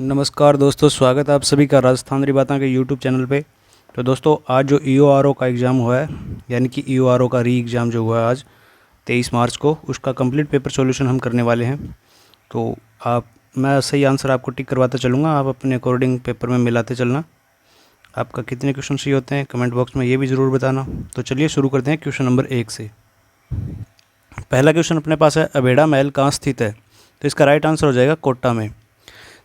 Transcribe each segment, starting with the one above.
नमस्कार दोस्तों, स्वागत है आप सभी का राजस्थान बातें के यूट्यूब चैनल पे। तो दोस्तों, आज जो EORO का एग्ज़ाम हुआ है, यानी कि EORO का री एग्ज़ाम जो हुआ है आज 23 मार्च को, उसका कंप्लीट पेपर सॉल्यूशन हम करने वाले हैं। तो मैं सही आंसर आपको टिक करवाता चलूँगा, आप अपने अकॉर्डिंग पेपर में मिलाते चलना। आपका कितने क्वेश्चन सही होते हैं कमेंट बॉक्स में ये भी ज़रूर बताना। तो चलिए शुरू करते हैं क्वेश्चन नंबर 1 से। पहला क्वेश्चन अपने पास है, अबेड़ा महल कहाँ स्थित है? तो इसका राइट आंसर हो जाएगा कोटा में।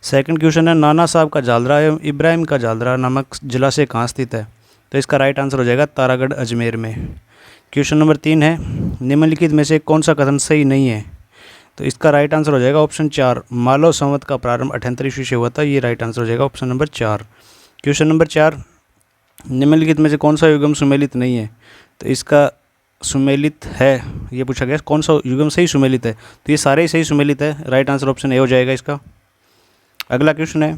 सेकंड क्वेश्चन है, नाना साहब का जालरा एवं इब्राहिम का जालरा नामक जलाशय कहाँ स्थित है? तो इसका राइट आंसर हो जाएगा तारागढ़ अजमेर में। क्वेश्चन नंबर 3 है, निम्नलिखित में से कौन सा कथन सही नहीं है? तो इसका राइट आंसर हो जाएगा ऑप्शन 4, मालव संवत का प्रारंभ 78 ईस्वी से हुआ था। ये राइट आंसर हो जाएगा ऑप्शन नंबर 4। क्वेश्चन नंबर 4, निम्नलिखित में से कौन सा युगम सुमेलित नहीं है? तो इसका सुमेलित है, ये पूछा गया कौन सा युगम सही सुमेलित है। तो ये सारे ही सही सुमेलित है, राइट आंसर ऑप्शन ए हो जाएगा इसका। अगला क्वेश्चन है,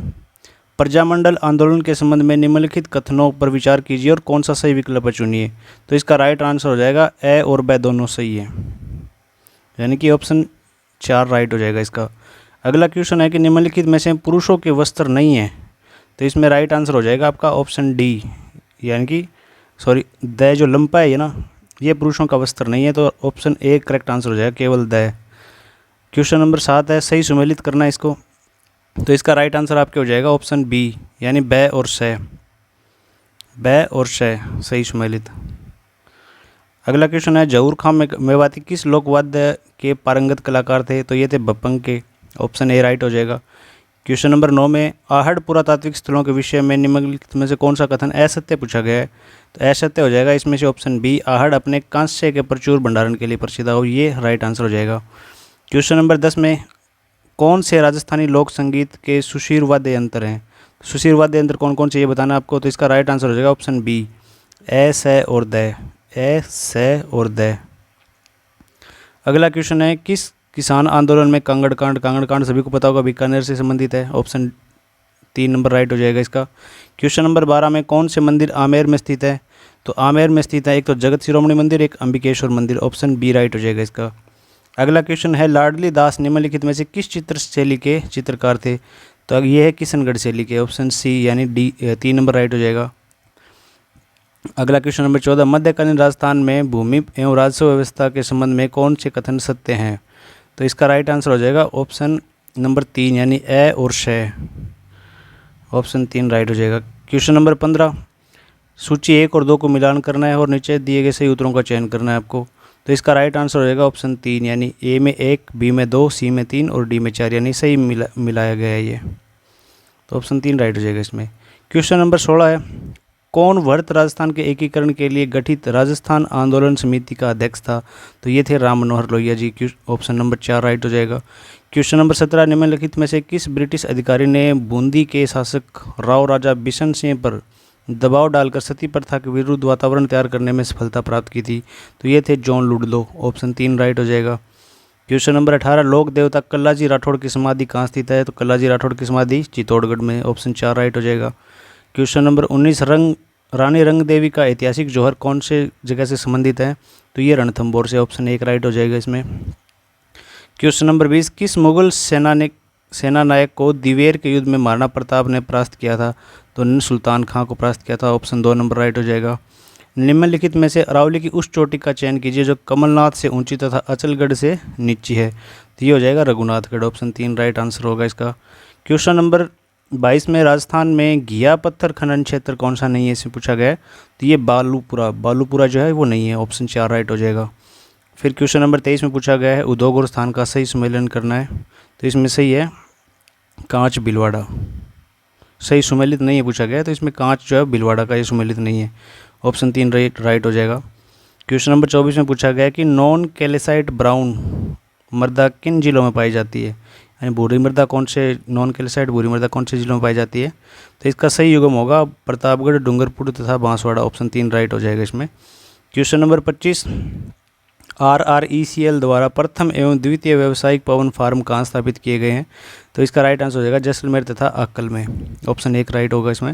प्रजामंडल आंदोलन के संबंध में निम्नलिखित कथनों पर विचार कीजिए और कौन सा सही विकल्प चुनिए। तो इसका राइट आंसर हो जाएगा ए और ब दोनों सही है, यानी कि ऑप्शन 4 राइट हो जाएगा इसका। अगला क्वेश्चन है कि निम्नलिखित में से पुरुषों के वस्त्र नहीं है। तो इसमें राइट आंसर हो जाएगा आपका ऑप्शन डी, यानी कि द जो लंपा है ना, ये पुरुषों का वस्त्र नहीं है। तो ऑप्शन ए करेक्ट आंसर हो जाएगा, केवल द। क्वेश्चन नंबर 7 है, सही सुमेलित करना है इसको। तो इसका राइट आंसर आपके हो जाएगा ऑप्शन बी, यानी ब और श सही सुमेलित। अगला क्वेश्चन है, जहूर खां मेवाती किस लोकवाद्य के पारंगत कलाकार थे? तो ये थे बप्पंग के, ऑप्शन ए राइट हो जाएगा। क्वेश्चन नंबर 9 में, आहड़ पुरातात्विक स्थलों के विषय में निम्नलिखित में से कौन सा कथन असत्य पूछा गया है? तो असत्य हो जाएगा इसमें से ऑप्शन बी, आहड़ अपने कांस्य के प्रचुर भंडारण के लिए प्रसिद्ध हो। ये राइट आंसर हो जाएगा। क्वेश्चन नंबर 10 में, कौन से राजस्थानी लोक संगीत के सुशीर वाद्य यंत्र हैं? सुशीर वाद्य यंत्र कौन कौन से ये बताना आपको। तो इसका राइट आंसर हो जाएगा ऑप्शन बी, ए स और द। अगला क्वेश्चन है, किस किसान आंदोलन में कांगड़ कांड सभी को पता होगा, बीकानेर से संबंधित है। ऑप्शन 3 नंबर राइट हो जाएगा इसका। क्वेश्चन नंबर 12 में, कौन से मंदिर आमेर में स्थित है? तो आमेर में स्थित है एक तो जगत शिरोमणि मंदिर, एक अंबिकेश्वर मंदिर। ऑप्शन बी राइट हो जाएगा इसका। अगला क्वेश्चन है, लाडली दास निम्नलिखित में से किस चित्र शैली के चित्रकार थे? तो अब ये है किशनगढ़ शैली के, ऑप्शन सी यानी डी 3 नंबर राइट हो जाएगा। अगला क्वेश्चन नंबर 14, मध्यकालीन राजस्थान में भूमि एवं राजस्व व्यवस्था के संबंध में कौन से कथन सत्य हैं? तो इसका राइट आंसर हो जाएगा ऑप्शन नंबर 3, यानी ए और श, ऑप्शन 3 राइट हो जाएगा। क्वेश्चन नंबर 15, सूची 1 और 2 को मिलान करना है और नीचे दिए गए सही उत्तरों का चयन करना है आपको। तो इसका राइट आंसर हो जाएगा ऑप्शन 3, यानी ए में 1, बी में 2, सी में 3 और डी में 4, यानी सही मिलाया गया है ये। तो ऑप्शन 3 राइट हो जाएगा इसमें। क्वेश्चन नंबर 16 है, कौन वर्त राजस्थान के एकीकरण के लिए गठित राजस्थान आंदोलन समिति का अध्यक्ष था? तो ये थे Ram Manohar Lohia ji. Option number 4 right हो जाएगा। क्वेश्चन नंबर 17, निम्नलिखित में से किस ब्रिटिश अधिकारी ने बूंदी के शासक राव राजा बिशन सिंह पर दबाव डालकर सती प्रथा के विरुद्ध वातावरण तैयार करने में सफलता प्राप्त की थी? तो ये थे जॉन लुडलो। ऑप्शन 3 राइट हो जाएगा। क्वेश्चन नंबर 18, लोक देवता कल्लाजी राठौड़ की समाधि कहाँ स्थित है? तो कल्लाजी राठौड़ की समाधि चित्तौड़गढ़ में। ऑप्शन 4 राइट हो जाएगा। क्वेश्चन नंबर 19, रानी रंग देवी का ऐतिहासिक जौहर कौन से जगह से संबंधित है? तो ये रणथंभौर से, ऑप्शन 1 राइट हो जाएगा इसमें। क्वेश्चन नंबर 20, किस मुगल सेनानायक को दिवेर के युद्ध में महाराणा प्रताप ने परास्त किया था? तो सुल्तान खां को परास्त किया था। ऑप्शन 2 नंबर राइट हो जाएगा। निम्नलिखित में से अरावली की उस चोटी का चयन कीजिए जो कमलनाथ से ऊंची तथा अचलगढ़ से नीची है। तो ये हो जाएगा रघुनाथगढ़। ऑप्शन 3 राइट आंसर होगा इसका। क्वेश्चन नंबर 22 में, राजस्थान में घिया पत्थर खनन क्षेत्र कौन सा नहीं है, इसमें पूछा गया है। तो ये बालूपुरा जो है वो नहीं है। ऑप्शन 4 राइट हो जाएगा। फिर क्वेश्चन नंबर 23 में पूछा गया है, उद्योग और स्थान का सही सुमेलन करना है। तो इसमें सही है कांच भीलवाड़ा, सही सुमेलित नहीं है पूछा गया है। तो इसमें कांच जो है भीलवाड़ा का, ये सुमेलित नहीं है। ऑप्शन 3 राइट हो जाएगा। क्वेश्चन नंबर 24 में पूछा गया है कि नॉन कैल्साइट ब्राउन मृदा किन जिलों में पाई जाती है? यानी भूरी मृदा कौन से, नॉन कैल्साइट भूरी मृदा कौन से जिलों में पाई जाती है? तो इसका सही युग्म होगा प्रतापगढ़, डूंगरपुर तथा बांसवाड़ा। ऑप्शन 3 राइट हो जाएगा इसमें। क्वेश्चन नंबर 25, RRECL द्वारा प्रथम एवं द्वितीय व्यावसायिक पवन फार्म कहाँ स्थापित किए गए हैं? तो इसका राइट आंसर हो जाएगा जैसलमेर तथा अक्कल में। ऑप्शन 1 राइट होगा इसमें।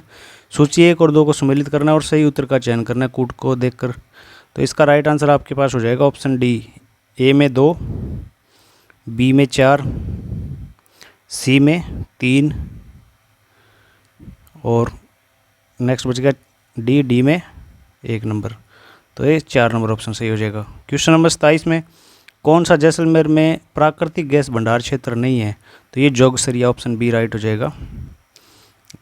सूची 1 और 2 को सम्मिलित करना और सही उत्तर का चयन करना है कूट को देखकर। तो इसका राइट आंसर आपके पास हो जाएगा ऑप्शन डी, ए में 2, बी में 4, सी में 3 और नेक्स्ट बचेगा डी में 1 नंबर, तो ये 4 नंबर ऑप्शन सही हो जाएगा। क्वेश्चन नंबर 27 में कौन सा जैसलमेर में प्राकृतिक गैस भंडार क्षेत्र नहीं है, तो ये जोगसरिया, ऑप्शन बी राइट हो जाएगा।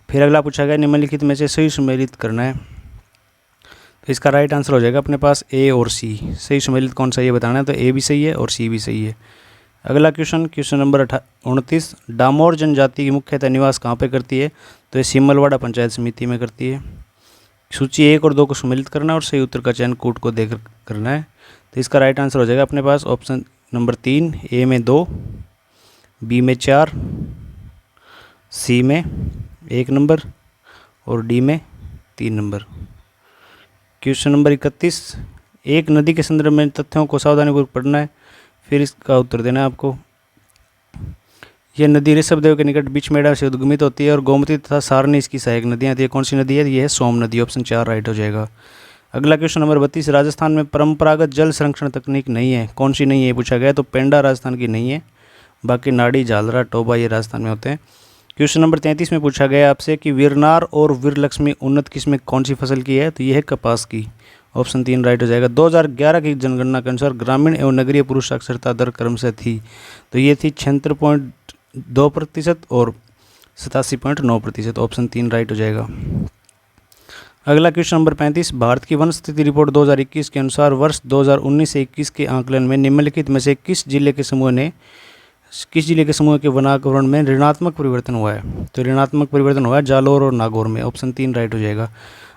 फिर अगला पूछा गया निम्नलिखित में से सही सुमेलित करना है, तो इसका राइट आंसर हो जाएगा अपने पास ए और सी। सही सुमेलित कौन सा ये बताना है, तो ए भी सही है और सी भी सही है। अगला क्वेश्चन नंबर 29, डामोर जनजाति की मुख्यतः निवास कहाँ पे करती है, तो ये सिमलवाड़ा पंचायत समिति में करती है। सूची 1 और 2 को सुमेलित करना और सही उत्तर का चयन कूट को देकर करना है, तो इसका राइट आंसर हो जाएगा अपने पास ऑप्शन नंबर 3, ए में 2, बी में 4, सी में 1 नंबर और डी में 3 नंबर। क्वेश्चन नंबर 31, एक नदी के संदर्भ में तथ्यों को सावधानीपूर्वक पढ़ना है, फिर इसका उत्तर देना है आपको। यह नदी ऋषभदेव के निकट बिचमेड़ा से उद्गमित होती है और गोमती तथा सारनी इसकी सहायक नदियाँ। ये कौन सी नदी है, ये है सोम नदी, ऑप्शन 4 राइट हो जाएगा। अगला क्वेश्चन नंबर 32, राजस्थान में परंपरागत जल संरक्षण तकनीक नहीं है, कौन सी नहीं है पूछा गया, तो पेंडा राजस्थान की नहीं है, बाकी नाड़ी, झालरा, टोबा ये राजस्थान में होते हैं। क्वेश्चन नंबर 33 में पूछा गया आपसे कि वीरनार और वीरलक्ष्मी उन्नत किस्म कौन सी फसल की है, तो ये है कपास की, ऑप्शन 3 राइट हो जाएगा। 2011 की जनगणना के अनुसार ग्रामीण एवं नगरीय पुरुष साक्षरता दर क्रमशः थी, तो ये थी 76.2% और 87.9%, ऑप्शन 3 राइट हो जाएगा। अगला क्वेश्चन नंबर 35, भारत की वन स्थिति रिपोर्ट 2021 के अनुसार वर्ष 2019 से 21 के आंकलन में निम्नलिखित में से किस जिले के समूह के वनाकरण में ऋणात्मक परिवर्तन हुआ है, तो ऋणात्मक परिवर्तन हुआ है जालोर और नागौर में, ऑप्शन 3 राइट हो जाएगा।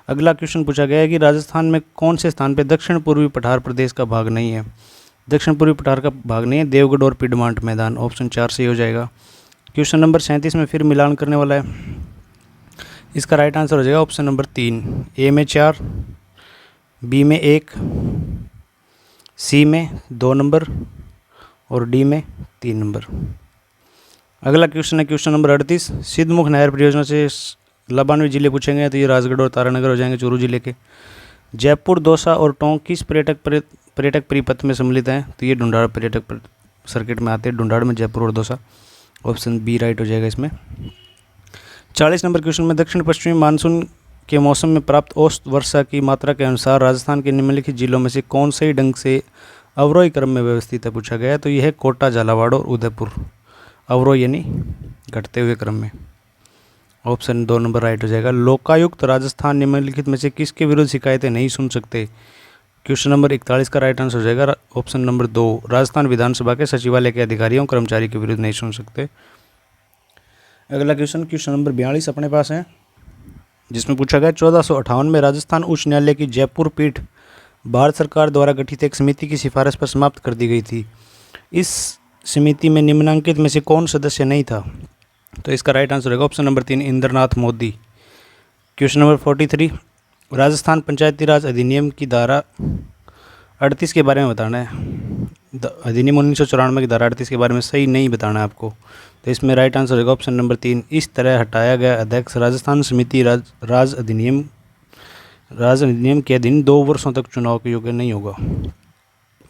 अगला क्वेश्चन पूछा गया है कि राजस्थान में कौन से स्थान पर दक्षिण पूर्वी पठार प्रदेश का भाग नहीं है, दक्षिण पूर्वी पठार का भाग नहीं है, देवगढ़ और पिडमांट मैदान, ऑप्शन 4 सही हो जाएगा। क्वेश्चन नंबर 37 में फिर मिलान करने वाला है, इसका राइट आंसर हो जाएगा ऑप्शन नंबर 3, ए में 4, बी में 1, सी में 2 नंबर और डी में 3 नंबर। अगला क्वेश्चन है क्वेश्चन नंबर 38, सिद्धमुख नहर परियोजना से लाभान्वित जिले पूछेंगे, तो ये राजगढ़ और तारानगर हो जाएंगे चूरू जिले के। जयपुर, दौसा और टोंक किस पर्यटक परिपथ में सम्मिलित हैं, तो ये ढूंढाड़ पर्यटक सर्किट में आते हैं, ढूंढाड़ में जयपुर और दौसा, ऑप्शन बी राइट हो जाएगा इसमें। 40 नंबर क्वेश्चन में दक्षिण पश्चिमी मानसून के मौसम में प्राप्त औसत वर्षा की मात्रा के अनुसार राजस्थान के निम्नलिखित जिलों में से कौन सही ढंग से अवरोही क्रम में व्यवस्थित है पूछा गया है, तो यह है कोटा, झालावाड़ और उदयपुर, अवरोही यानी घटते हुए क्रम में, ऑप्शन 2 नंबर राइट हो जाएगा। लोकायुक्त राजस्थान निम्नलिखित में से किसके विरुद्ध शिकायतें नहीं सुन सकते, क्वेश्चन नंबर 41 का राइट आंसर हो जाएगा ऑप्शन नंबर 2, राजस्थान विधानसभा के सचिवालय के अधिकारियों कर्मचारी के विरुद्ध नहीं सुन सकते। अगला क्वेश्चन नंबर 42 अपने पास है, जिसमें पूछा गया 1458 में राजस्थान उच्च न्यायालय की जयपुर पीठ भारत सरकार द्वारा गठित एक समिति की सिफारिश पर समाप्त कर दी गई थी। इस समिति में निम्नलिखित में से कौन सदस्य नहीं था, तो इसका राइट आंसर होगा option number 3, Indranath Modi. Question number 43, Rajasthan Panchayati Raj अधिनियम की धारा 38 के बारे में बताना है, अधिनियम 1994 की धारा 38 के बारे में सही नहीं बताना है आपको, तो इसमें राइट आंसर होगा ऑप्शन नंबर 3, इस तरह हटाया गया अध्यक्ष राजस्थान समिति राज अधिनियम के अधीन 2 वर्षों तक चुनाव के योग्य नहीं होगा।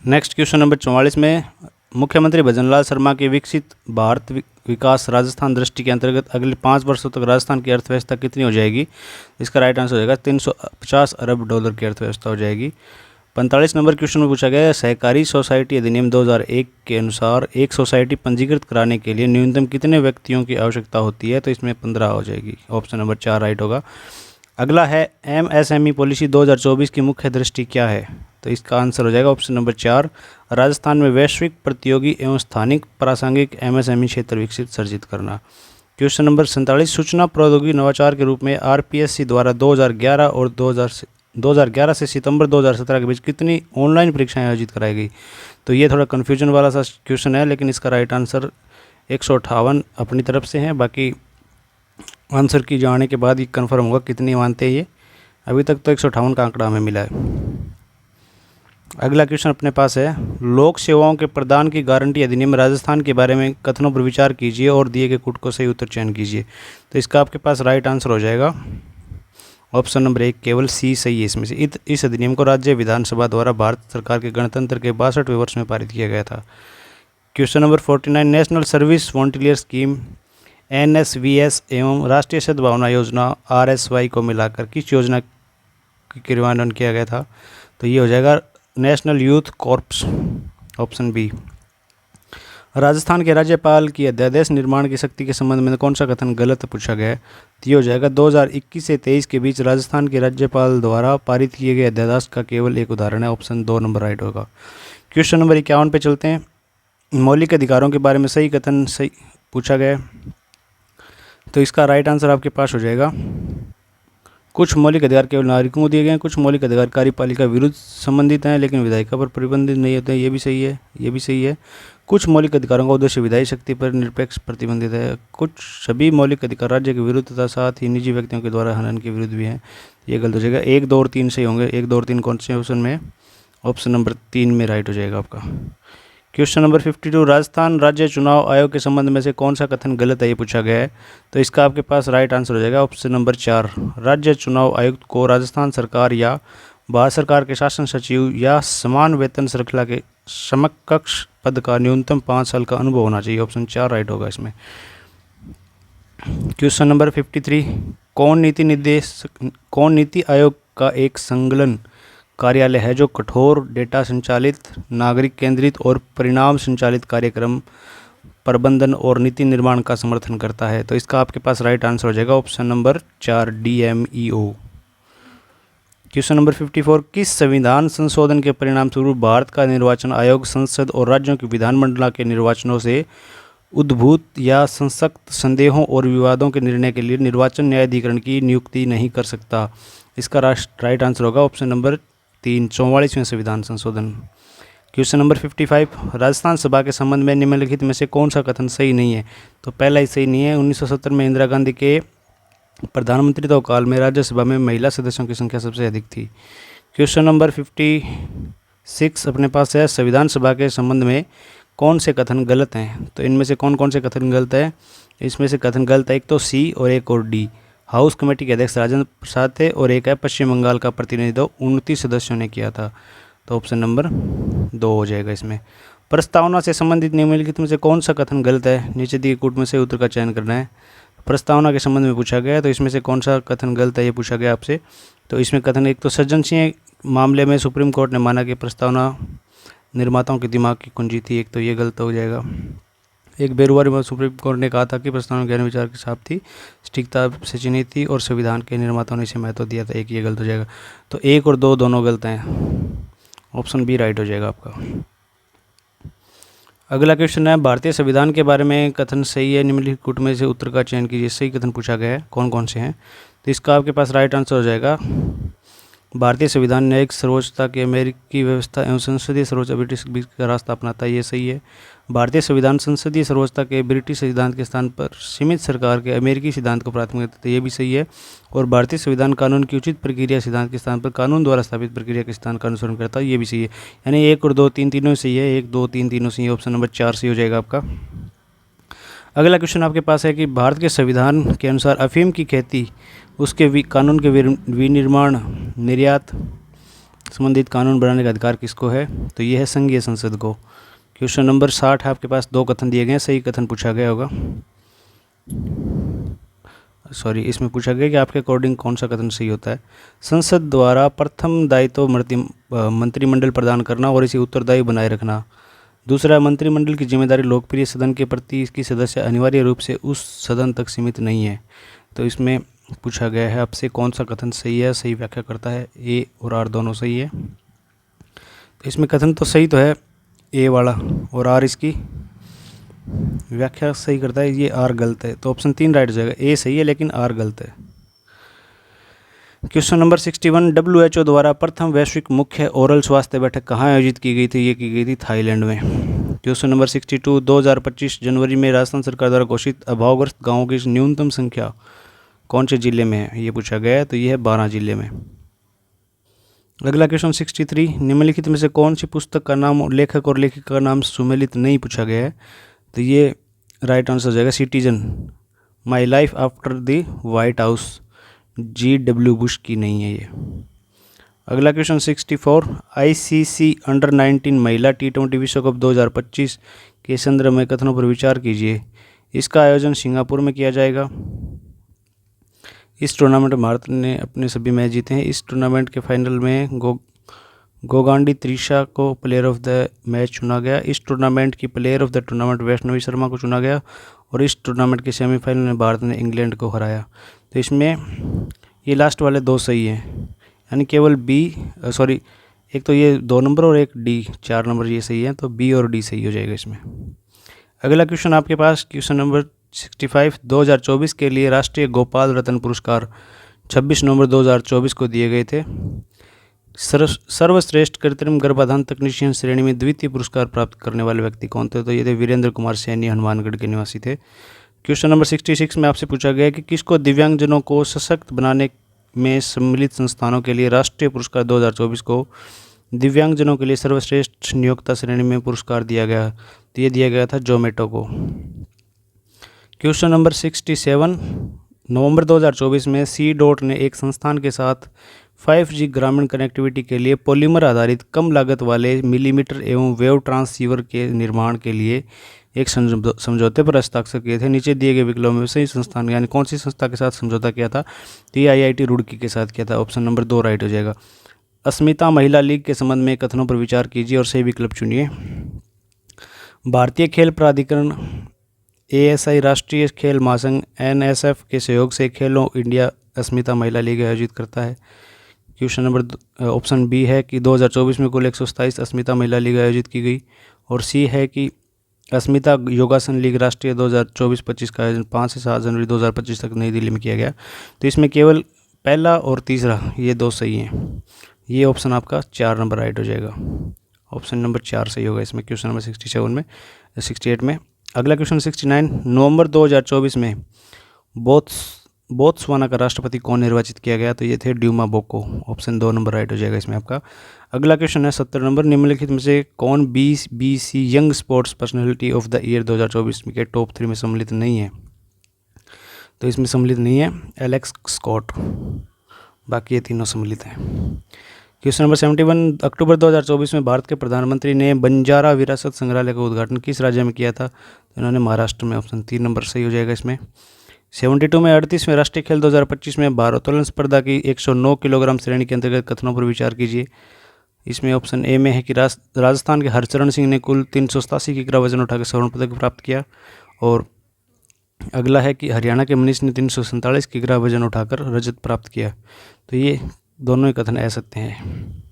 नेक्स्ट क्वेश्चन नंबर 44 में मुख्यमंत्री भजनलाल शर्मा के विकसित भारत विकास राजस्थान दृष्टि के अंतर्गत अगले 5 वर्षों तक राजस्थान की अर्थव्यवस्था कितनी हो जाएगी, इसका राइट आंसर हो जाएगा 350 अरब डॉलर की अर्थव्यवस्था हो जाएगी। 45 नंबर क्वेश्चन में पूछा गया है सहकारी सोसाइटी अधिनियम 2001 के अनुसार एक सोसाइटी पंजीकृत कराने के लिए न्यूनतम कितने व्यक्तियों की आवश्यकता होती है, तो इसमें 15 हो जाएगी, ऑप्शन नंबर 4 राइट होगा। अगला है MSME पॉलिसी 2024 की मुख्य दृष्टि क्या है, तो इसका आंसर हो जाएगा ऑप्शन नंबर 4, राजस्थान में वैश्विक प्रतियोगी एवं स्थानिक प्रासंगिक MSME क्षेत्र विकसित सर्जित करना। क्वेश्चन नंबर 47, सूचना प्रौद्योगिकी नवाचार के रूप में RPSC द्वारा 2011 से सितंबर 2017 के बीच कितनी ऑनलाइन परीक्षाएं आयोजित कराई गई, तो ये थोड़ा कन्फ्यूजन वाला सा क्वेश्चन है, लेकिन इसका राइट आंसर 158 अपनी तरफ से है, बाकी आंसर की जाने के बाद ये कन्फर्म होगा कितनी मानते हैं ये, अभी तक तो 158 का आंकड़ा हमें मिला है। अगला क्वेश्चन अपने पास है लोक सेवाओं के प्रदान की गारंटी अधिनियम राजस्थान के बारे में कथनों पर विचार कीजिए और दिए गए कूट को सही उत्तर चयन कीजिए, तो इसका आपके पास राइट आंसर हो जाएगा ऑप्शन नंबर 1, केवल सी सही है इसमें से। इस अधिनियम को राज्य विधानसभा द्वारा भारत सरकार के गणतंत्र के 62वें वर्ष में पारित किया गया था। Question number 49, national service volunteer scheme NSVS एवं राष्ट्रीय सद्भावना योजना RSY को मिलाकर किस योजना के क्रियान्वयन किया गया था? तो ये हो जाएगा national youth corps, option B. Rajasthan के राज्यपाल की अध्यादेश निर्माण की शक्ति के संबंध में कौन सा कथन गलत पूछा गया है? तो ये हो जाएगा 2021 से 23 के बीच राजस्थान के राज्यपाल द्वारा पारित किए गए अध्यादेश का केवल एक उदाहरण है, ऑप्शन 2 नंबर राइट होगा। क्वेश्चन नंबर 51 पे चलते हैं। मौलिक अधिकारों के बारे में सही कथन सही पूछा गया है, तो इसका राइट आंसर आपके पास हो जाएगा कुछ मौलिक अधिकार केवल नागरिकों को दिए गए हैं, कुछ मौलिक अधिकार कार्यपालिका विरुद्ध संबंधित हैं लेकिन विधायिका पर प्रतिबंधित नहीं होते हैं, ये भी सही है, ये भी सही है। कुछ मौलिक अधिकारों का उद्देश्य विधायी शक्ति पर निरपेक्ष प्रतिबंधित है, कुछ सभी मौलिक अधिकार राज्य के विरुद्ध तथा साथ ही निजी व्यक्तियों के द्वारा हनन के विरुद्ध भी हैं, ये गलत हो जाएगा। 1, 2 और 3 सही होंगे। 1, 2 और 3 कौन से ऑप्शन में? ऑप्शन नंबर 3 में राइट हो जाएगा आपका। क्वेश्चन नंबर 52, राजस्थान राज्य चुनाव आयोग के संबंध में से कौन सा कथन गलत है, ये पूछा गया है, तो इसका आपके पास राइट आंसर हो जाएगा ऑप्शन नंबर 4। राज्य चुनाव आयुक्त को राजस्थान सरकार या भारत सरकार के शासन सचिव या समान वेतन श्रृंखला के समकक्ष पद का न्यूनतम 5 साल का अनुभव होना चाहिए, ऑप्शन 4 राइट होगा इसमें। क्वेश्चन नंबर 53, कौन नीति आयोग का एक संलग्न कार्यालय है जो कठोर डेटा संचालित, नागरिक केंद्रित और परिणाम संचालित कार्यक्रम प्रबंधन और नीति निर्माण का समर्थन करता है? तो इसका आपके पास राइट आंसर हो जाएगा option number 4 DMEO। Question number 54, किस संविधान संशोधन के परिणाम स्वरूप भारत का निर्वाचन आयोग संसद और राज्यों के विधानमंडल के निर्वाचनों से उद्भूत या संसक्त संदेहों और विवादों के निर्णय के लिए निर्वाचन न्यायाधिकरण की नियुक्ति नहीं कर सकता? इसका राइट आंसर होगा ऑप्शन नंबर 3 44वें संविधान संशोधन। क्वेश्चन नंबर 55, राजस्थान सभा के संबंध में निम्नलिखित में से कौन सा कथन सही नहीं है? तो पहला ही सही नहीं है। 1970 में इंदिरा गांधी के प्रधानमंत्रित्व काल में राज्यसभा में महिला सदस्यों की संख्या सबसे अधिक थी। क्वेश्चन नंबर 56 अपने पास है, संविधान सभा के संबंध में कौन से कथन गलत हैं? तो इनमें से कौन कौन से कथन गलत है? इसमें से कथन गलत है एक तो C और एक और D। हाउस कमेटी के अध्यक्ष राजेंद्र प्रसाद थे और एक है पश्चिम बंगाल का प्रतिनिधित्व 29 सदस्यों ने किया था, तो ऑप्शन नंबर 2 हो जाएगा इसमें। प्रस्तावना से संबंधित निम्नलिखित में से कौन सा कथन गलत है? नीचे दिए कूट में से उत्तर का चयन करना है। प्रस्तावना के संबंध में पूछा गया है, तो इसमें से कौन सा कथन गलत है ये पूछा गया आपसे। तो इसमें कथन एक तो सज्जन सिंह मामले में सुप्रीम कोर्ट ने माना कि प्रस्तावना निर्माताओं के दिमाग की कुंजी थी, एक तो ये गलत हो जाएगा। एक बेरुआरी में सुप्रीम कोर्ट ने कहा था कि प्रस्तावना ज्ञान विचार की छाप थी, सटीकता से चिन्हित थी और संविधान के निर्माताओं ने इसे महत्व दिया था, एक ये गलत हो जाएगा। तो 1 और 2 दोनों गलत हैं, ऑप्शन बी राइट हो जाएगा आपका। अगला क्वेश्चन है, भारतीय संविधान के बारे में कथन सही है, निम्नलिखित कूट में से उत्तर का चयन कीजिए। सही कथन पूछा गया है, कौन कौन से हैं? तो इसका आपके पास राइट आंसर हो जाएगा भारतीय संविधान न्यायिक सर्वोच्चता की अमेरिकी व्यवस्था एवं संसदीय सर्वोच्चता ब्रिटिश का रास्ता अपनाता है, ये सही है। भारतीय संविधान संसदीय सर्वोच्चता के ब्रिटिश सिद्धांत के स्थान पर सीमित सरकार के अमेरिकी सिद्धांत को प्राथमिकता देता है, ये भी सही है। और भारतीय संविधान कानून की उचित प्रक्रिया सिद्धांत के स्थान पर कानून द्वारा स्थापित प्रक्रिया के सिद्धांत का अनुसरण करता है, ये भी सही है। यानी 1 और 2 3 तीनों सही है, 1 2 3 तीनों सही है, ऑप्शन नंबर 4 सही हो जाएगा आपका। अगला क्वेश्चन आपके पास है कि भारत के संविधान के अनुसार अफीम की खेती उसके कानून के विनिर्माण निर्यात संबंधित कानून बनाने का अधिकार किसको है? तो ये है संघीय संसद को। क्वेश्चन नंबर 60 है आपके पास, 2 कथन दिए गए हैं, सही कथन पूछा गया होगा। सॉरी, इसमें पूछा गया कि आपके अकॉर्डिंग कौन सा कथन सही होता है? संसद द्वारा प्रथम दायित्व मंत्रिमंडल प्रदान करना और इसे उत्तरदायी बनाए रखना। दूसरा, मंत्रिमंडल की जिम्मेदारी लोकप्रिय सदन के प्रति इसकी सदस्य अनिवार्य रूप से उस सदन तक सीमित नहीं है। तो इसमें पूछा गया है आपसे कौन सा कथन सही है, सही व्याख्या करता है। A और R दोनों सही है। तो इसमें कथन तो सही तो है A वाला, और R इसकी व्याख्या सही करता है, ये R गलत है। तो ऑप्शन 3 राइट हो जाएगा, A सही है लेकिन R गलत है। क्वेश्चन नंबर 61, WHO द्वारा प्रथम वैश्विक मुख्य ओरल स्वास्थ्य बैठक कहाँ आयोजित की गई थी? ये की गई थी थाईलैंड में। क्वेश्चन नंबर 62, 2025 जनवरी में राजस्थान सरकार द्वारा घोषित अभावग्रस्त गाँवों की न्यूनतम संख्या कौन से जिले में है? ये पूछा गया है, तो ये है 12 जिले में। अगला क्वेश्चन 63, निम्नलिखित में से कौन सी पुस्तक का नाम और लेखक और लेखिका का नाम सुमेलित नहीं पूछा गया है? तो ये राइट आंसर हो जाएगा citizen, my life after the white house, G.W. Bush की नहीं है ये। अगला क्वेश्चन 64, ICC अंडर 19 महिला T20 विश्व कप 2025 के संदर्भ में कथनों पर विचार कीजिए। इसका आयोजन सिंगापुर में किया जाएगा। इस टूर्नामेंट में भारत ने अपने सभी मैच जीते हैं। इस टूर्नामेंट के फाइनल में गोगांडी त्रिशा को प्लेयर ऑफ द मैच चुना गया। इस टूर्नामेंट की player of the tournament Vaishnavi Sharma को चुना गया और इस टूर्नामेंट के सेमीफाइनल में भारत ने इंग्लैंड को हराया। तो इसमें ये लास्ट वाले दो सही हैं, यानी केवल एक तो ये 2 नंबर और एक डी 4 नंबर ये सही है, तो बी और डी सही हो जाएगा इसमें। अगला क्वेश्चन आपके पास क्वेश्चन नंबर 65 2024 के लिए राष्ट्रीय गोपाल रत्न पुरस्कार 26 नवंबर 2024 को दिए गए थे। सर्वश्रेष्ठ कृत्रिम गर्भाधान तकनीशियन श्रेणी में द्वितीय पुरस्कार प्राप्त करने वाले व्यक्ति कौन थे? तो ये थे वीरेंद्र कुमार सैनी, हनुमानगढ़ के निवासी थे। क्वेश्चन नंबर 66 में आपसे पूछा गया कि किसको दिव्यांगजनों को सशक्त बनाने में सम्मिलित संस्थानों के लिए राष्ट्रीय पुरस्कार 2024 को दिव्यांगजनों के लिए सर्वश्रेष्ठ नियोक्ता श्रेणी में पुरस्कार दिया गया? तो ये दिया गया था जोमेटो को। क्वेश्चन नंबर 67 नवंबर 2024 में C-DOT ने एक संस्थान के साथ 5G ग्रामीण कनेक्टिविटी के लिए पॉलीमर आधारित कम लागत वाले मिलीमीटर एवं वेव ट्रांसीवर के निर्माण के लिए एक समझौते पर हस्ताक्षर किए थे। नीचे दिए गए विकल्पों में सही संस्थान यानी कौन सी संस्था के साथ समझौता किया था? तो ये IIT रुड़की के साथ किया था। ऑप्शन नंबर 2 राइट हो जाएगा। अस्मिता महिला लीग के संबंध में कथनों पर विचार कीजिए और सही विकल्प चुनिए। भारतीय खेल प्राधिकरण ASI राष्ट्रीय खेल महासंघ NSF के सहयोग से खेलो इंडिया अस्मिता महिला लीग आयोजित करता है। क्वेश्चन नंबर ऑप्शन बी है कि 2024 में कुल 127 अस्मिता महिला लीग आयोजित की गई। और सी है कि अस्मिता योगासन लीग राष्ट्रीय 2024-25 का आयोजन 5 से 7 जनवरी 2025 तक नई दिल्ली में किया गया। तो इसमें केवल पहला और तीसरा ये 2 सही हैं। ये ऑप्शन आपका 4 नंबर राइट हो जाएगा। ऑप्शन नंबर 4 सही होगा इसमें क्वेश्चन नंबर 68 में। अगला क्वेश्चन 69 नवंबर 2024 में बोत्सवाना का राष्ट्रपति कौन निर्वाचित किया गया? तो ये थे Duma Boko. Option 2 number right हो जाएगा इसमें आपका। अगला क्वेश्चन है 70 नंबर निम्नलिखित में से कौन BBC young sports personality of the year 2024 के टॉप 3 में सम्मिलित नहीं है? तो इसमें सम्मिलित नहीं है एलेक्स स्कॉट, बाकी ये तीनों सम्मिलित हैं। क्वेश्चन नंबर 71 अक्टूबर 2024 में भारत के प्रधानमंत्री ने बंजारा विरासत संग्रहालय का उद्घाटन किस राज्य में किया था? तो इन्होंने महाराष्ट्र में। ऑप्शन 3 नंबर सही हो जाएगा इसमें। 72 में 38वें राष्ट्रीय खेल 2025 में भारोत्तोलन स्पर्धा की 109 किलोग्राम श्रेणी के अंतर्गत कथनों पर विचार कीजिए। इसमें ऑप्शन ए में है कि राजस्थान के हरचरण सिंह ने कुल 387 किग्रा वजन उठाकर स्वर्ण पदक प्राप्त किया। और अगला है कि हरियाणा के मनीष ने 347 किग्रा वजन उठाकर रजत प्राप्त किया। तो ये दोनों ही कथन असत्य हैं।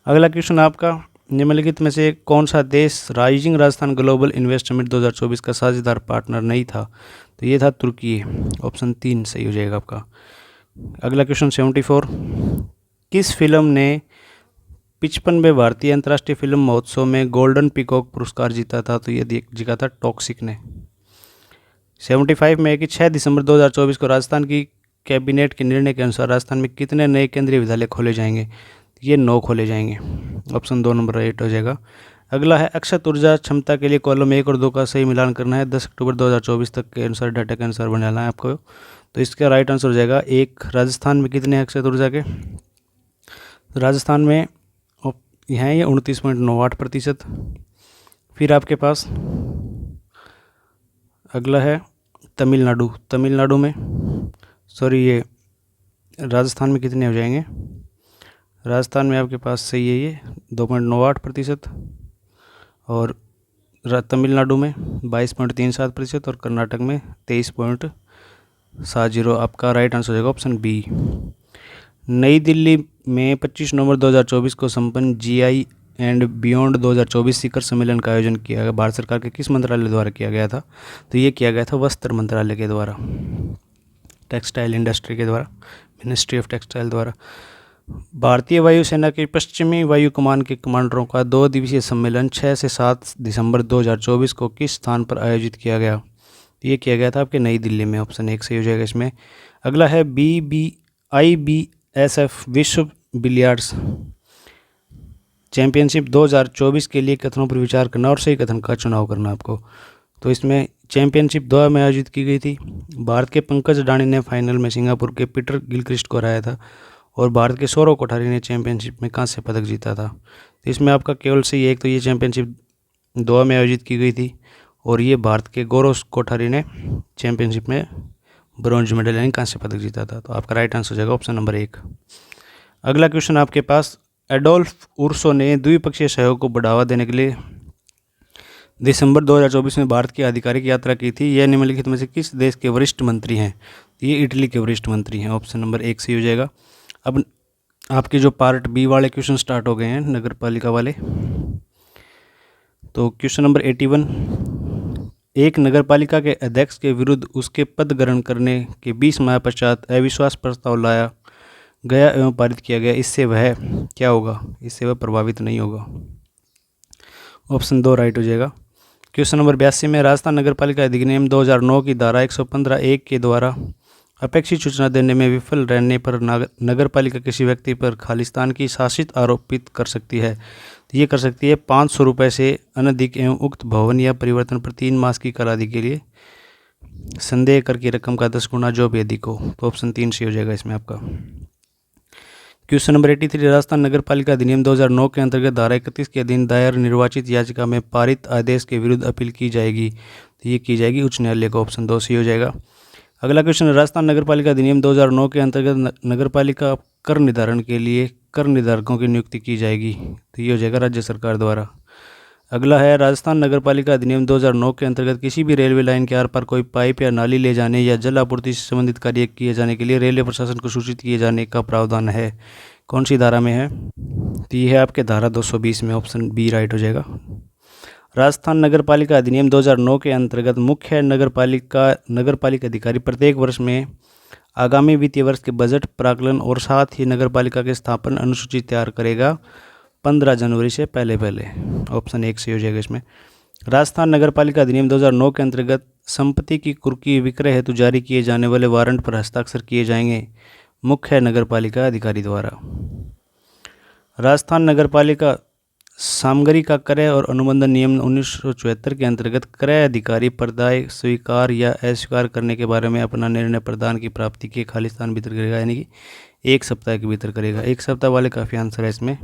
अगला क्वेश्चन आपका निम्नलिखित में से कौन सा देश राइजिंग राजस्थान ग्लोबल इन्वेस्टमेंट 2024 का साझेदार पार्टनर नहीं था? तो ये था तुर्की। ऑप्शन 3 सही हो जाएगा आपका। अगला क्वेश्चन 74 किस फिल्म ने 55वें भारतीय अंतर्राष्ट्रीय फिल्म महोत्सव में गोल्डन पीकॉक पुरस्कार जीता था? तो ये जीता था टॉक्सिक ने। 75 में है कि 6 दिसंबर 2024 को राजस्थान की कैबिनेट के निर्णय के अनुसार राजस्थान में कितने नए केंद्रीय विद्यालय खोले जाएंगे? ये 9 खोले जाएंगे। ऑप्शन 2 नंबर राइट हो जाएगा। अगला है अक्षत ऊर्जा क्षमता के लिए कॉलम 1 और 2 का सही मिलान करना है 10 अक्टूबर 2024 तक के अनुसार डाटा के अनुसार बनाना है आपको। तो इसका राइट आंसर हो जाएगा 1। राजस्थान में कितने हैं अक्षत ऊर्जा के? तो राजस्थान में यहाँ ये 29.98%। फिर आपके पास अगला है तमिलनाडु में ये राजस्थान में कितने हो जाएंगे? राजस्थान में आपके पास सही है ये 2.98% और तमिलनाडु में 22.37% और कर्नाटक में 23.70। आपका राइट आंसर हो जाएगा ऑप्शन बी। नई दिल्ली में 25 नवंबर 2024 को संपन्न GI एंड बियॉन्ड 2024 शिखर सम्मेलन का आयोजन किया गया भारत सरकार के किस मंत्रालय द्वारा किया गया था? तो ये किया गया था वस्त्र मंत्रालय के द्वारा, टेक्सटाइल इंडस्ट्री के द्वारा, मिनिस्ट्री ऑफ टेक्सटाइल द्वारा। भारतीय वायुसेना के पश्चिमी वायु कमान के कमांडरों का 2 दिवसीय सम्मेलन 6 से 7 दिसंबर 2024 को किस स्थान पर आयोजित किया गया? ये किया गया था आपके नई दिल्ली में। ऑप्शन 1 सही हो जाएगा इसमें। अगला है IBSF विश्व बिलियर्ड्स चैंपियनशिप 2024 के लिए कथनों पर विचार करना और सही कथन का चुनाव करना आपको। तो इसमें चैंपियनशिप 2 में आयोजित की गई थी। भारत के पंकज अडानी ने फाइनल में सिंगापुर के पीटर गिलक्रिस्ट को हराया था और भारत के सौरव कोठारी ने चैंपियनशिप में कांस्य पदक जीता था। तो इसमें आपका केवल सही एक तो ये चैंपियनशिप 2 में आयोजित की गई थी और ये भारत के गौरव कोठारी ने चैंपियनशिप में ब्रॉन्ज मेडल यानी कांस्य पदक जीता था। तो आपका राइट आंसर हो जाएगा ऑप्शन नंबर 1। अगला क्वेश्चन आपके पास, एडोल्फ उर्सो ने द्विपक्षीय सहयोग को बढ़ावा देने के लिए दिसंबर 2024 में भारत की आधिकारिक यात्रा की थी। यह निम्नलिखित में से किस देश के वरिष्ठ मंत्री हैं? ये इटली के वरिष्ठ मंत्री हैं। ऑप्शन नंबर 1 सही हो जाएगा। अब आपके जो पार्ट बी वाले क्वेश्चन स्टार्ट हो गए हैं नगर पालिका वाले। तो क्वेश्चन नंबर 81, एक नगर पालिका के अध्यक्ष के विरुद्ध उसके पद ग्रहण करने के 20 माह पश्चात अविश्वास प्रस्ताव लाया गया एवं पारित किया गया, इससे वह क्या होगा? इससे वह प्रभावित नहीं होगा। ऑप्शन 2 राइट हो जाएगा। क्वेश्चन नंबर 82 में, राजस्थान नगर पालिका अधिनियम 2009 की धारा 115(1) के द्वारा अपेक्षित सूचना देने में विफल रहने पर नगर पालिका किसी व्यक्ति पर खालिस्तान की शासित आरोपित कर सकती है। तो ये कर सकती है 500 रुपये से अनधिक एवं उक्त भवन या परिवर्तन पर 3 मास की कालावधि के लिए संदेह कर की रकम का 10 गुना जो भी अधिक हो। तो ऑप्शन 3 सही हो जाएगा इसमें आपका। क्वेश्चन नंबर 83, राजस्थान नगर पालिका अधिनियम 2009 के अंतर्गत धारा 31 के अधीन दायर निर्वाचित याचिका में पारित आदेश के विरुद्ध अपील की जाएगी। तो ये की जाएगी उच्च न्यायालय को। ऑप्शन 2 सही हो जाएगा। अगला क्वेश्चन, राजस्थान नगर पालिका अधिनियम 2009 के अंतर्गत नगर पालिका कर निर्धारण के लिए कर निर्धारकों की नियुक्ति की जाएगी। तो ये हो जाएगा राज्य सरकार द्वारा। अगला है, राजस्थान नगर पालिका अधिनियम 2009 के अंतर्गत किसी भी रेलवे लाइन के आर पार कोई पाइप या नाली ले जाने या जल आपूर्ति से संबंधित कार्य किए जाने के लिए रेलवे प्रशासन को सूचित किए जाने का प्रावधान है। कौन सी धारा में है? तो ये है आपके धारा 220 में। ऑप्शन बी राइट हो जाएगा। राजस्थान नगर पालिका अधिनियम 2009 के अंतर्गत मुख्य नगर पालिका अधिकारी प्रत्येक वर्ष में आगामी वित्तीय वर्ष के बजट प्राक्कलन और साथ ही नगर पालिका के स्थापना अनुसूची तैयार करेगा 15 जनवरी से पहले। ऑप्शन 1 सही हो जाएगा इसमें। राजस्थान नगर पालिका अधिनियम 2009 के अंतर्गत संपत्ति की कुर्की विक्रय हेतु जारी किए जाने वाले वारंट पर हस्ताक्षर किए जाएंगे मुख्य नगर पालिका अधिकारी द्वारा। राजस्थान नगर पालिका सामग्री का क्रय और अनुबंधन नियम 1974 के अंतर्गत क्रय अधिकारी पर्दाय स्वीकार या अस्वीकार करने के बारे में अपना निर्णय प्रदान की प्राप्ति के खालिस्तान भीतर करेगा, यानी कि 1 सप्ताह के भीतर करेगा। 1 सप्ताह वाले काफ़ी आंसर है इसमें।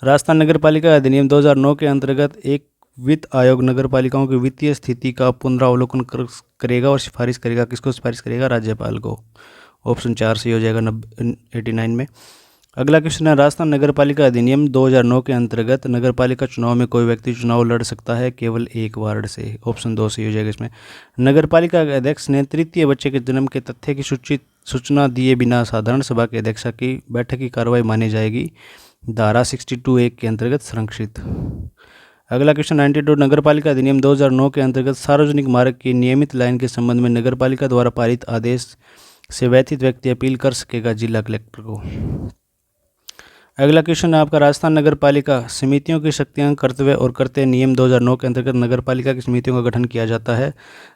राजस्थान नगर पालिका अधिनियम 2009 के अंतर्गत एक वित्त आयोग नगर पालिकाओं की वित्तीय स्थिति का पुनरावलोकन करेगा और सिफारिश करेगा। किसको सिफारिश करेगा? राज्यपाल को। ऑप्शन 4 सही हो जाएगा 89 में। अगला क्वेश्चन है, राजस्थान नगर पालिका अधिनियम 2009 के अंतर्गत नगर पालिका चुनाव में कोई व्यक्ति चुनाव लड़ सकता है केवल एक वार्ड से। ऑप्शन 2 सही हो जाएगा इसमें। नगर पालिका के अध्यक्ष ने तृतीय बच्चे के जन्म के तथ्य की सूचना दिए बिना साधारण सभा के अध्यक्ष की बैठक की कार्रवाई मानी जाएगी। धारा 62(1) के अंतर्गत संरक्षित। अगला क्वेश्चन 92, नगर पालिका अधिनियम 2009 के अंतर्गत सार्वजनिक मार्ग की नियमित लाइन के संबंध में नगर पालिका द्वारा पारित आदेश से व्यथित व्यक्ति अपील कर सकेगा जिला कलेक्टर को। अगला क्वेश्चन है आपका, राजस्थान नगर पालिका समितियों की शक्तियां, कर्तव्य और कर्तव्य नियम 2009 के अंतर्गत नगर पालिका की समितियों का गठन किया जाता है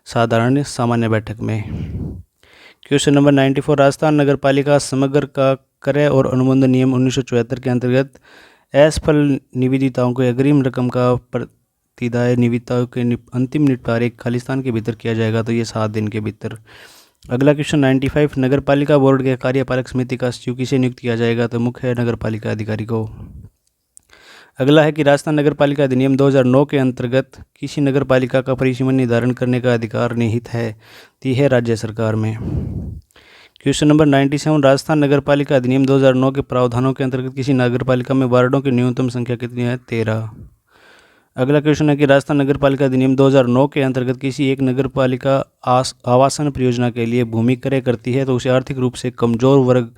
साधारण सामान्य बैठक में। क्वेश्चन नंबर 94, राजस्थान नगर पालिका समग्र का क्रय और अनुबंधन नियम 1974 के अंतर्गत असफल निविदाओं को अग्रिम रकम का प्रतिदाय निविदाओं के अंतिम निपटारे खालिस्तान के भीतर किया जाएगा। तो ये 7 दिन के भीतर। अगला क्वेश्चन 95, नगर पालिका बोर्ड के कार्यपालक समिति का सचिव किसे नियुक्त किया जाएगा? तो मुख्य नगर पालिका अधिकारी को। अगला है कि राजस्थान नगर पालिका अधिनियम 2009 के अंतर्गत किसी नगर पालिका का परिसीमन निर्धारण करने का अधिकार निहित है। तो यह है राज्य सरकार में। क्वेश्चन नंबर 97, राजस्थान नगर पालिका अधिनियम 2009 के प्रावधानों के अंतर्गत किसी नगर पालिका में वार्डों की न्यूनतम संख्या कितनी है? 13। अगला क्वेश्चन है कि राजस्थान नगर पालिका अधिनियम 2009 के अंतर्गत किसी एक नगर पालिका आवासन परियोजना के लिए भूमि क्रय करती है तो उसे आर्थिक रूप से कमजोर वर्ग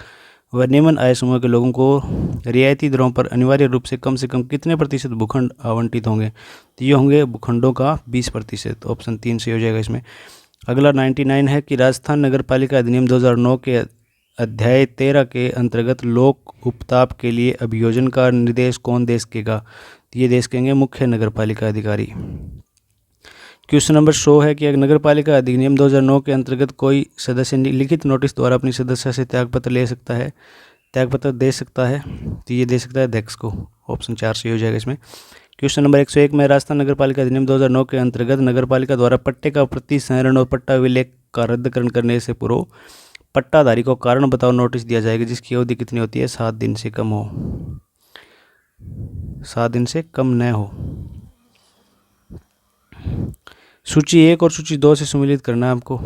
व निम्न आय समूह के लोगों को रियायती दरों पर अनिवार्य रूप से कम कितने प्रतिशत भूखंड आवंटित होंगे? तो ये होंगे भूखंडों का 20%। ऑप्शन 3 से हो जाएगा इसमें। अगला 99 है कि राजस्थान नगर पालिका अधिनियम 2009 के अध्याय 13 के अंतर्गत लोक उपताप के लिए अभियोजन का निर्देश कौन दे सकेगा? ये दे सकेंगे मुख्य नगर पालिका अधिकारी। क्वेश्चन नंबर 100 है कि नगर पालिका अधिनियम 2009 के अंतर्गत कोई सदस्य लिखित नोटिस द्वारा अपनी सदस्य से त्यागपत्र ले सकता है, त्यागपत्र दे सकता है? तो ये दे सकता है अध्यक्ष को। ऑप्शन 4 सही हो जाएगा इसमें। क्वेश्चन नंबर 101 में, राजस्थान नगर पालिका अधिनियम 2009 के अंतर्गत नगर पालिका द्वारा पट्टे का प्रतिसंहरण और पट्टा विलेख का रद्दकरण करने से पूर्व पट्टाधारी को कारण बताओ नोटिस दिया जाएगा जिसकी अवधि कितनी होती है? 7 दिन से कम हो, 7 दिन से कम न हो। सूची 1 और सूची 2 से सम्मिलित करना है आपको।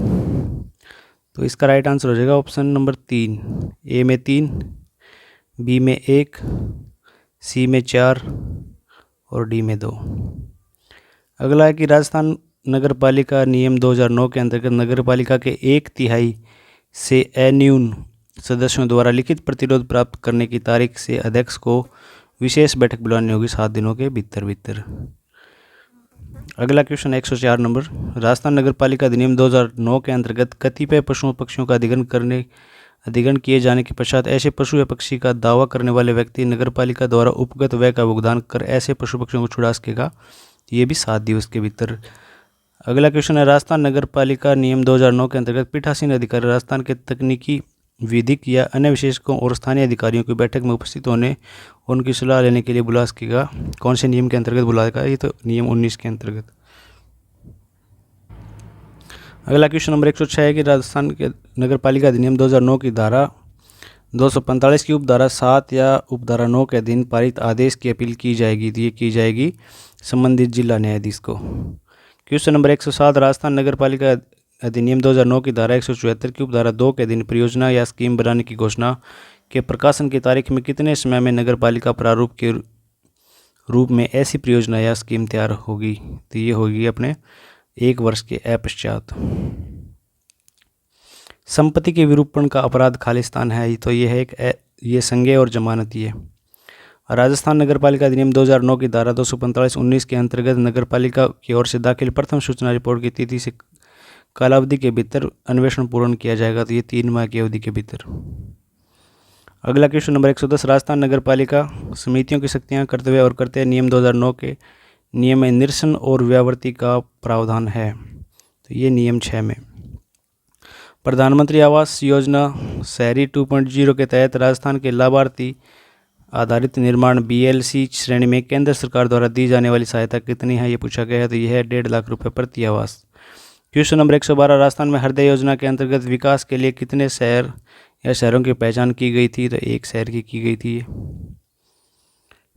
तो इसका राइट आंसर हो जाएगा ऑप्शन नंबर 3। ए में 3, बी में 1, सी में 4 और डी में 2। अगला है कि राजस्थान नगर पालिका नियम 2009 के अंतर्गत नगर पालिका के 1/3 से अन्यून सदस्यों द्वारा लिखित प्रतिरोध प्राप्त करने की तारीख से अध्यक्ष को विशेष बैठक बुलानी होगी 7 दिनों के भीतर। अगला क्वेश्चन 104 नंबर, राजस्थान नगर पालिका अधिनियम 2009 के अंतर्गत कतिपय पशुओं पक्षियों का अधिग्रहण किए जाने के पश्चात ऐसे पशु या पक्षी का दावा करने वाले व्यक्ति नगर पालिका द्वारा उपगत व्यय का भुगतान कर ऐसे पशु पक्षियों को छुड़ा सकेगा। ये भी 7 दिवस के भीतर। अगला क्वेश्चन है, राजस्थान नगर पालिका नियम 2009 के अंतर्गत पीठासीन अधिकारी राजस्थान के तकनीकी, विधिक या अन्य विशेषज्ञों और स्थानीय अधिकारियों की बैठक में उपस्थित होने उनकी सलाह लेने के लिए बुला सकेगा। कौन से नियम के अंतर्गत बुलाएगा? ये तो नियम 19 के अंतर्गत। अगला क्वेश्चन नंबर 106 है कि राजस्थान के नगर पालिका अधिनियम 2009 की धारा 245 की उपधारा 7 या उपधारा 9 के अधीन पारित आदेश की अपील की जाएगी। तो ये की जाएगी संबंधित जिला न्यायाधीश को। क्वेश्चन नंबर 107, राजस्थान नगर पालिका अधिनियम 2009 की धारा 174 की उपधारा 2 के अधीन परियोजना या स्कीम बनाने की घोषणा के प्रकाशन की तारीख में कितने समय में नगर पालिका प्रारूप के रूप में ऐसी परियोजना या स्कीम तैयार होगी? तो ये होगी अपने 1 वर्ष के पश्चात। संपत्ति के विरूपण का अपराध खालिस्तान है, तो ये है ये संज्ञेय और जमानती है। राजस्थान नगर पालिका अधिनियम 2009 की धारा 245(19) के अंतर्गत नगर पालिका की ओर से दाखिल प्रथम सूचना रिपोर्ट की तिथि से कालावधि के भीतर अन्वेषण पूर्ण किया जाएगा। तो ये 3 माह की अवधि के भीतर। अगला क्वेश्चन नंबर 110, राजस्थान नगर पालिका समितियों की शक्तियां, कर्तव्य और कर्तव्य नियम 2009 के नियम में निरसन और व्यावृत्ति का प्रावधान है। तो ये नियम 6 में। प्रधानमंत्री आवास योजना शहरी 2.0 के तहत राजस्थान के लाभार्थी आधारित निर्माण BLC श्रेणी में केंद्र सरकार द्वारा दी जाने वाली सहायता कितनी है? ये पूछा गया है। तो यह है 1.5 लाख रुपये प्रति आवास। क्वेश्चन नंबर 112, राजस्थान में हृदय योजना के अंतर्गत विकास के लिए कितने शहर या शहरों की पहचान की गई थी? तो 1 शहर की गई थी।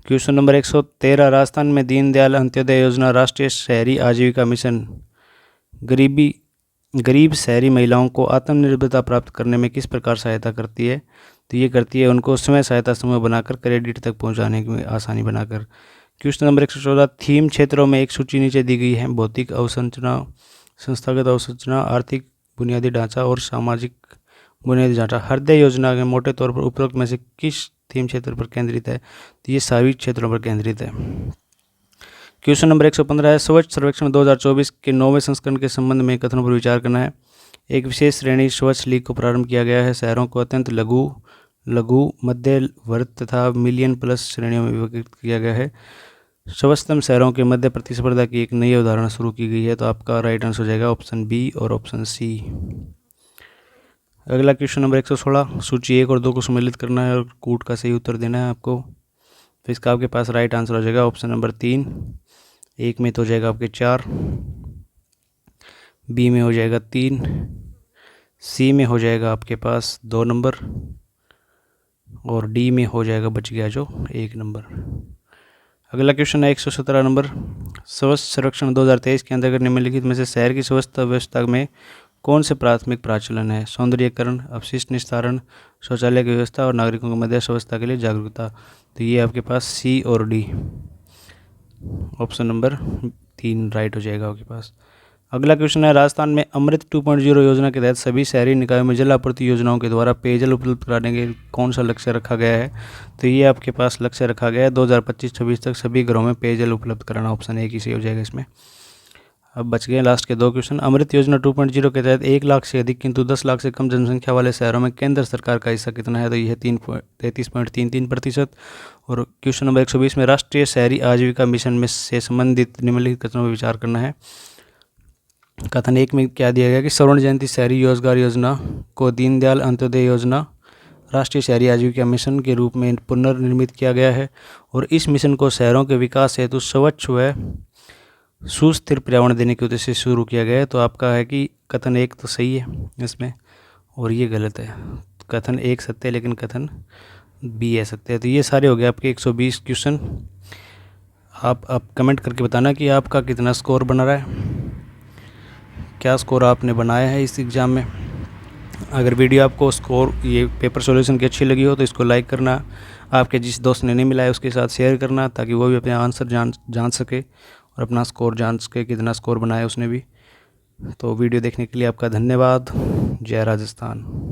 क्वेश्चन नंबर 113, राजस्थान में दीनदयाल अंत्योदय योजना राष्ट्रीय शहरी आजीविका मिशन गरीब शहरी महिलाओं को आत्मनिर्भरता प्राप्त करने में किस प्रकार सहायता करती है? तो ये करती है उनको स्वयं सहायता समूह बनाकर क्रेडिट तक पहुंचाने में आसानी बनाकर। क्वेश्चन नंबर 114, थीम क्षेत्रों में एक सूची नीचे दी गई है। भौतिक अवसंरचना, संस्थागत अवसंरचना, आर्थिक बुनियादी ढांचा और सामाजिक बुनियादी ढांचा हृदय योजना के मोटे तौर पर उपरोक्त में से किस थीम क्षेत्र पर केंद्रित है? तो ये सभी क्षेत्रों पर केंद्रित है। क्वेश्चन नंबर 115 है, स्वच्छ सर्वेक्षण 2024 के 9वें संस्करण के संबंध में कथनों पर विचार करना है। एक विशेष श्रेणी स्वच्छ लीग को प्रारंभ किया गया है। शहरों को अत्यंत लघु, मध्य वर्ग तथा मिलियन प्लस श्रेणियों में विभाजित किया गया है। स्वच्छतम शहरों के मध्य प्रतिस्पर्धा की एक नई अवधारणा शुरू की गई है। तो आपका राइट आंसर हो जाएगा ऑप्शन बी और ऑप्शन सी। अगला क्वेश्चन नंबर 116, सूची 1 और 2 को सम्मिलित करना है और कूट का सही उत्तर देना है आपको। तो इसका आपके पास राइट आंसर हो जाएगा ऑप्शन नंबर 3। 1 में तो हो जाएगा आपके 4, बी में हो जाएगा 3, सी में हो जाएगा आपके पास 2 नंबर और डी में हो जाएगा बच गया जो 1 नंबर। अगला क्वेश्चन है 117 नंबर, स्वच्छ सर्वेक्षण 2023 के अंतर्गत निम्नलिखित में से शहर की स्वच्छता व्यवस्था में कौन से प्राथमिक प्रचलन है? सौंदर्यीकरण, अपशिष्ट निस्तारण, शौचालय की व्यवस्था और नागरिकों के मध्य स्वच्छता के लिए जागरूकता। तो ये आपके पास सी और डी, ऑप्शन नंबर 3 राइट हो जाएगा आपके पास। अगला क्वेश्चन है, राजस्थान में अमृत 2.0 योजना के तहत सभी शहरी निकायों में जल आपूर्ति योजनाओं के द्वारा पेयजल उपलब्ध कराने के कौन सा लक्ष्य रखा गया है? तो ये आपके पास लक्ष्य रखा गया है 2025-26 तक सभी घरों में पेयजल उपलब्ध कराना। ऑप्शन 1 ही सही हो जाएगा इसमें। अब बच गए लास्ट के 2 क्वेश्चन। अमृत योजना 2.0 के तहत 1 लाख से अधिक किंतु 10 लाख से कम जनसंख्या वाले शहरों में केंद्र सरकार का हिस्सा कितना है? तो यह 33.33%। और क्वेश्चन नंबर 120 में राष्ट्रीय शहरी आजीविका मिशन में से संबंधित निम्नलिखित कथनों पर विचार करना है। कथन 1 में क्या दिया गया कि स्वर्ण जयंती शहरी रोजगार योजना को दीनदयाल अंत्योदय योजना राष्ट्रीय शहरी आजीविका मिशन के रूप में पुनर्निर्मित किया गया है और इस मिशन को शहरों के विकास हेतु स्वच्छ व सुस्थिर पर्यावरण देने के उद्देश्य से शुरू किया गया है। तो आपका है कि कथन 1 तो सही है इसमें और ये गलत है। कथन 1 सत्य है लेकिन कथन बी है सत्य है। तो ये सारे हो गए आपके 120 क्वेश्चन। आप कमेंट करके बताना कि आपका कितना स्कोर बना रहा है, क्या स्कोर आपने बनाया है इस एग्ज़ाम में। अगर वीडियो आपको स्कोर ये पेपर सॉल्यूशन की अच्छी लगी हो तो इसको लाइक करना, आपके जिस दोस्त ने नहीं मिला है उसके साथ शेयर करना, ताकि वो भी अपने आंसर जान सके और अपना स्कोर जान सके, कितना स्कोर बनाया उसने भी। तो वीडियो देखने के लिए आपका धन्यवाद। जय राजस्थान।